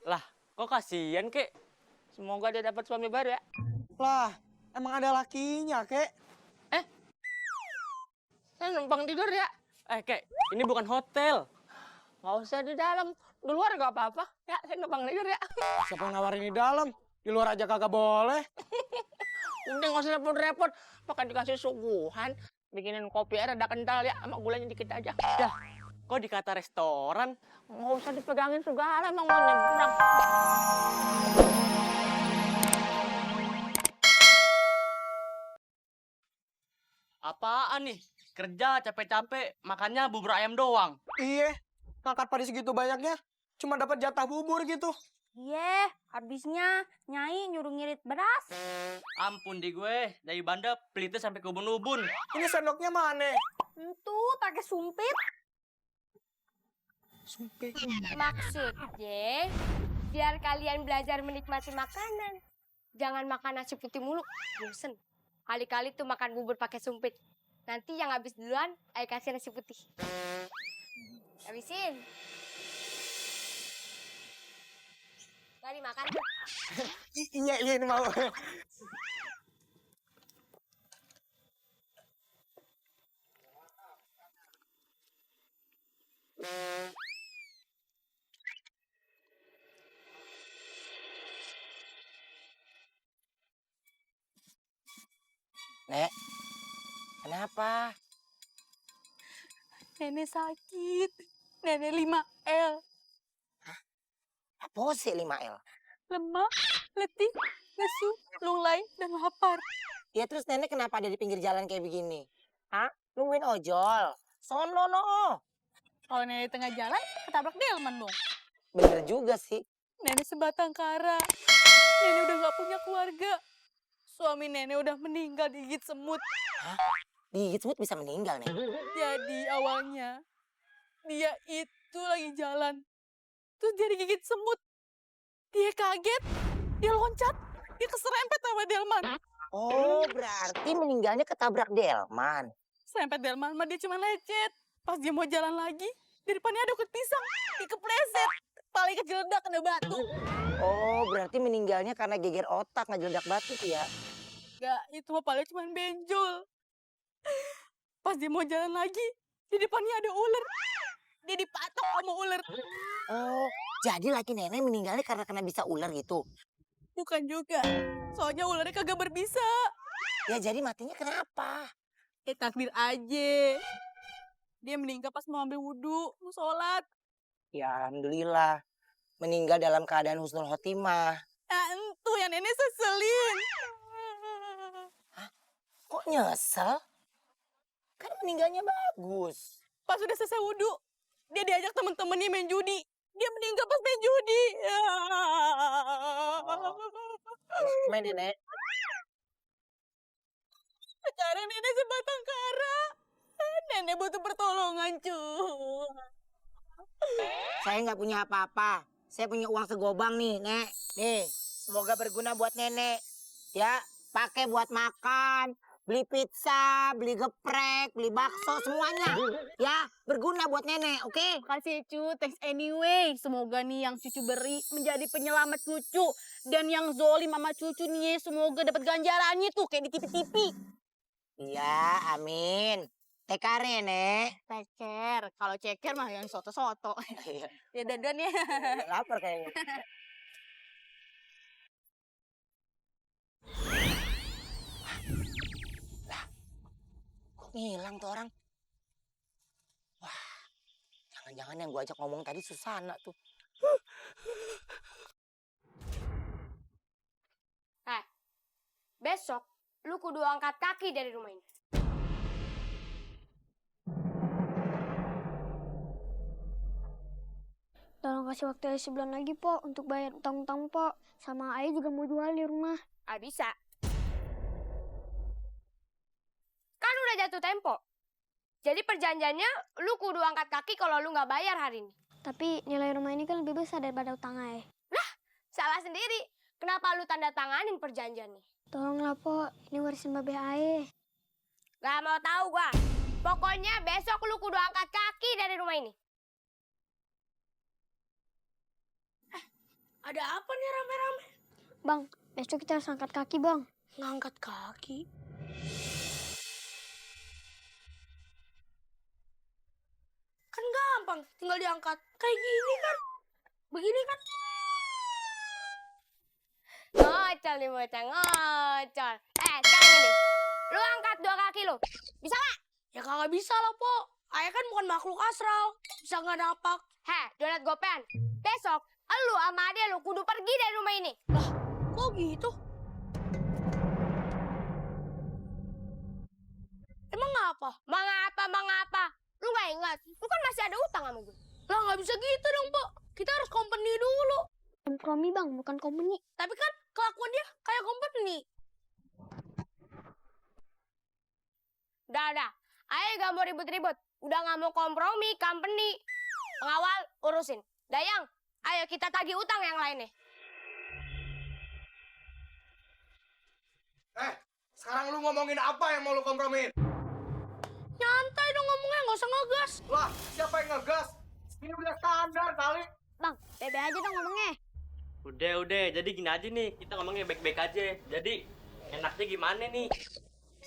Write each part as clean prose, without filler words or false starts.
Lah, kok kasihan, Kek? Semoga dia dapat suami baru ya. Lah, emang ada lakinya, Kek? Saya numpang tidur ya. Kek, ini bukan hotel. Nggak usah di dalam. Di luar nggak apa-apa. Ya, saya numpang tidur ya. Siapa yang nawarin di dalam? Di luar aja kagak boleh. Udah nggak usah repot-repot. Pakai dikasih suguhan. Bikinin kopi air ada kental ya. Sama gulanya dikit aja. Dah, kok dikata restoran? Nggak usah dipegangin segala. Emang mau nyebrang. Apaan nih? Kerja capek-capek, makannya bubur ayam doang. Iya, ngangkat pada segitu banyaknya, cuma dapat jatah bubur gitu. Iya, habisnya Nyai nyuruh ngirit beras. Ampun di gue, dari Banda pelitnya sampai ke ubun-ubun. Ini sendoknya mana? Itu pakai sumpit. Sumpit. Maksudnya, biar kalian belajar menikmati makanan. Jangan makan nasi putih mulu, bosen. Kali-kali tuh makan bubur pakai sumpit. Nanti yang habis duluan, ayo kasih nasi putih. Habisin. Mari makan tuh. Iya, ini mau. Nek, kenapa? Nenek sakit. Nenek 5L. Apa sih 5L? Lemah, letih, lesu, lunglai, dan lapar. Ya terus nenek kenapa ada di pinggir jalan kayak begini? Hah? Nungguin ojol? Sono no. Kalau nenek tengah jalan, ketabrak delman dong. Bener juga sih. Nenek sebatang kara. Nenek udah gak punya keluarga. Suami nenek udah meninggal digigit semut. Digigit semut bisa meninggal, Nek. Jadi awalnya, dia itu lagi jalan. Terus dia digigit semut. Dia kaget, dia loncat, dia keserempet sama delman. Oh, berarti meninggalnya ketabrak delman. Serempet delman mah dia cuma lecet. Pas dia mau jalan lagi, di depannya ada kulit pisang. Dia kepleset, paling kejeledak kena batu. Oh, berarti meninggalnya karena geger otak, nggak jeledak batu tuh ya. Gak, itu mah paling cuma benjol. Pas dia mau jalan lagi, di depannya ada ular. Dia dipatok sama ular. Oh, jadi laki nenek meninggalnya karena kena bisa ular gitu. Bukan juga, soalnya ularnya kagak berbisa. Ya jadi matinya kenapa? Takdir aja. Dia meninggal pas mau ambil wudhu, mau sholat. Ya alhamdulillah. Meninggal dalam keadaan husnul khotimah. Nah, itu yang nenek seselin. Kok nyesel? Kan meninggalnya bagus. Pas udah selesai wudhu, dia diajak temen-temennya main judi. Dia meninggal pas main judi. Main nenek. Sekarang nenek sebatang kara. Nenek butuh pertolongan, cuy. Saya nggak punya apa-apa. Saya punya uang segobang nih, Nek. Nih, semoga berguna buat nenek. Ya, pakai buat makan, beli pizza, beli geprek, beli bakso, semuanya. Ya, berguna buat nenek, oke? Makasih cu, thanks anyway. Semoga nih yang cucu beri menjadi penyelamat cucu. Dan yang zolim sama cucu nih, semoga dapat ganjarannya tuh kayak di TV-TV. Iya, amin. Tekare, Nek. Ceker, kalau ceker mah yang soto-soto. Iya, Ya dandan ya. lapar kayaknya. Lah, kok ngilang tuh orang? Wah, jangan-jangan yang gua ajak ngomong tadi Susana tuh. Besok, lu kudu angkat kaki dari rumah ini. Tolong kasih waktu Ayah sebulan lagi, Po, untuk bayar utang-utang, Po. Sama Ayah juga mau jual di rumah. Bisa. Kan udah jatuh tempo. Jadi perjanjiannya, lu kudu angkat kaki kalau lu nggak bayar hari ini. Tapi nilai rumah ini kan lebih besar daripada utang Ayah. Salah sendiri. Kenapa lu tanda tanganin perjanjiannya? Tolonglah, Po. Ini warisan Babe Ayah. Gak mau tahu gua. Pokoknya besok lu kudu angkat kaki dari rumah ini. Ada apa nih rame-rame? Bang, besok kita harus angkat kaki, Bang. Ngangkat kaki. Kan gampang, tinggal diangkat. Kayak gini kan. Begini kan. Ngocol nih bocah, ngocol. Sekarang ini. Lu angkat 2 kaki lu. Bisa nggak? Ya kagak bisa lah, Po. Ayah kan bukan makhluk astral. Bisa nggak napak. Donat gopean. Besok, lu sama adek lu kudu pergi dari rumah ini. Lah, kok gitu? Emang apa? Mengapa? Lu nggak ingat? Lu kan masih ada utang sama gue. Lah nggak bisa gitu dong, Po. Kita harus company dulu. Kompromi, Bang, bukan company. Tapi kan kelakuan dia kayak company. Udah. Ayo gak mau ribut-ribut. Udah gak mau kompromi, company. Pengawal, urusin. Dayang, ayo kita tagih utang yang lainnya. Sekarang lu ngomongin apa yang mau lu kompromiin? Nyantai dong ngomongnya, gak usah ngegas. Lah, siapa yang ngegas? Ini udah standar kali. Bang, bebe aja dong ngomongnya. Udah, jadi gini aja nih, kita ngomongnya baik-baik aja. Jadi, enaknya gimana nih?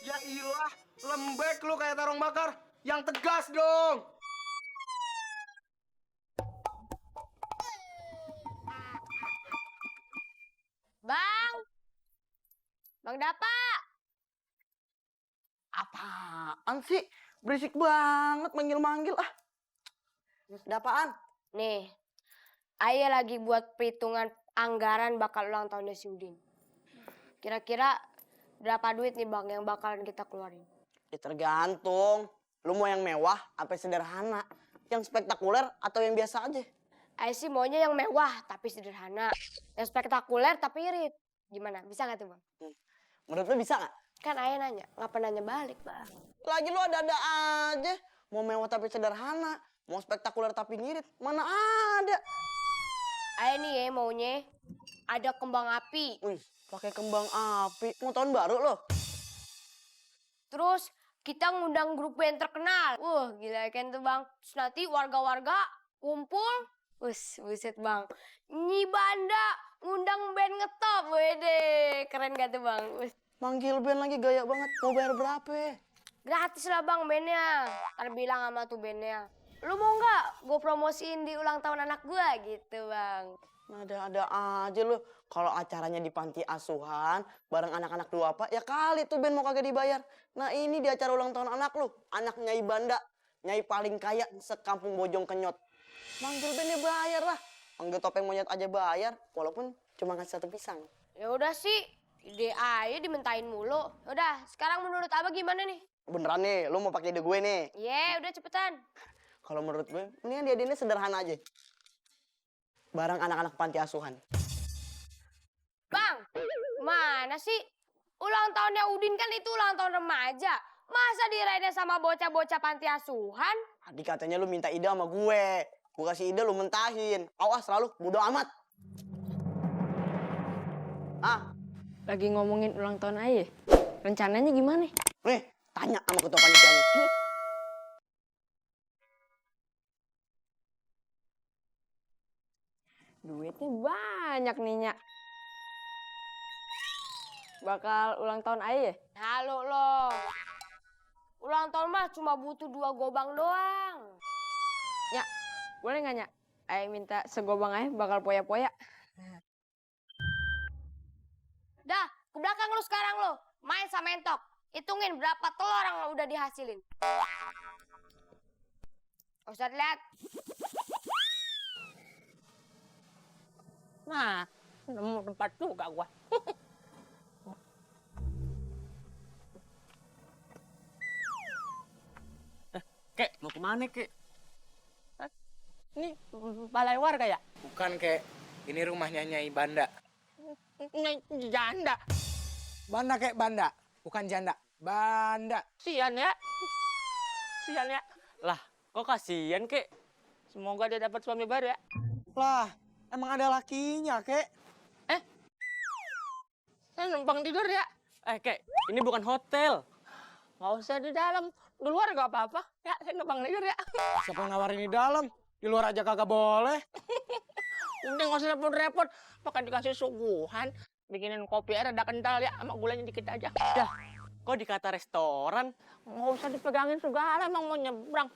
Ya ilah, lembek lu kayak tarung bakar. Yang tegas dong. Bang Dapa. Apaan sih? Berisik banget manggil-manggil ah. Ada apaan? Nih, Ayah lagi buat perhitungan anggaran bakal ulang tahunnya si Udin. Kira-kira berapa duit nih Bang yang bakalan kita keluarin? Ya tergantung. Lu mau yang mewah apa yang sederhana? Yang spektakuler atau yang biasa aja? Ayah sih maunya yang mewah tapi sederhana. Yang spektakuler tapi irit. Gimana? Bisa nggak tuh Bang? Menurut lu bisa nggak? Kan Ayah nanya, ngapa nanya balik Bang? Lagi lu ada-ada aja. Mau mewah tapi sederhana. Mau spektakuler tapi ngirit. Mana ada? Ayah nih ya maunya ada kembang api. Wih, pakai kembang api. Mau tahun baru lo? Terus kita ngundang grup band terkenal. Gila kan tuh Bang. Terus nanti warga-warga kumpul. Buset Bang. Nyi Banda ngundang band ngetop. Wede, keren gak tuh Bang? Manggil band lagi gaya banget. Mau bayar berapa? Gratis lah Bang bandnya. Ntar bilang sama tuh bandnya. Lu mau nggak gue promosiin di ulang tahun anak gue gitu Bang? Ada-ada aja lu. Kalau acaranya di panti asuhan, bareng anak-anak duapa, ya kali tuh band mau kagak dibayar. Nah ini di acara ulang tahun anak lu, anak Nyai Banda. Nyai paling kaya sekampung Bojong Kenyot. Manggil bandnya bayar lah. Manggil topeng monyet aja bayar, walaupun cuma ngasih 1 pisang. Ya udah sih, ide aja dimentahin mulu. Udah, sekarang menurut Abah gimana nih? Beneran nih, lu mau pakai ide gue nih. Udah cepetan. Kalau menurut gue, mendingan diadainnya sederhana aja. Bareng anak-anak panti asuhan. Bang, mana sih? Ulang tahunnya Udin kan itu ulang tahun remaja. Masa dirayainnya sama bocah-bocah panti asuhan? Tadi katanya lu minta ide sama gue. Gue kasih ide lu mentahin. Awas selalu, bodo amat. Lagi ngomongin ulang tahun Ayah. Rencananya gimana? Nih, tanya sama ketua panitianya. Duitnya banyak nih, Nyak. Bakal ulang tahun Ayah ya? Halo lo. Ulang tahun mah cuma butuh 2 gobang doang. Nyak, boleh nggak, Nyak? Ayah minta segobang Ayah bakal poya-poya. Dah, ke belakang lu sekarang lo. Main sama entok. Hitungin berapa telur yang udah dihasilin. Ustadz lihat. Nah, nemu tempat juga gua. Kek, mau kemana, Kek? Ini balai warga ya? Bukan kek, ini rumahnya Nyai Banda. Janda. Banda kek Banda, bukan janda. Banda. Sian ya. Sian ya. Lah, kok kasihan, Kek? Semoga dia dapat suami baru ya. Lah, emang ada lakinya kek? Saya numpang tidur ya. Kek, ini bukan hotel. Nggak usah di dalam. Di luar nggak apa-apa. Ya, saya numpang tidur ya. Siapa yang nawarin di dalam? Di luar aja kagak boleh. Udah nggak usah repot-repot, pakai dikasih suguhan. Bikinin kopi air ada kental ya, sama gulanya dikit aja. Dah, kok dikata restoran? Nggak usah dipegangin segala, emang mau nyebrang.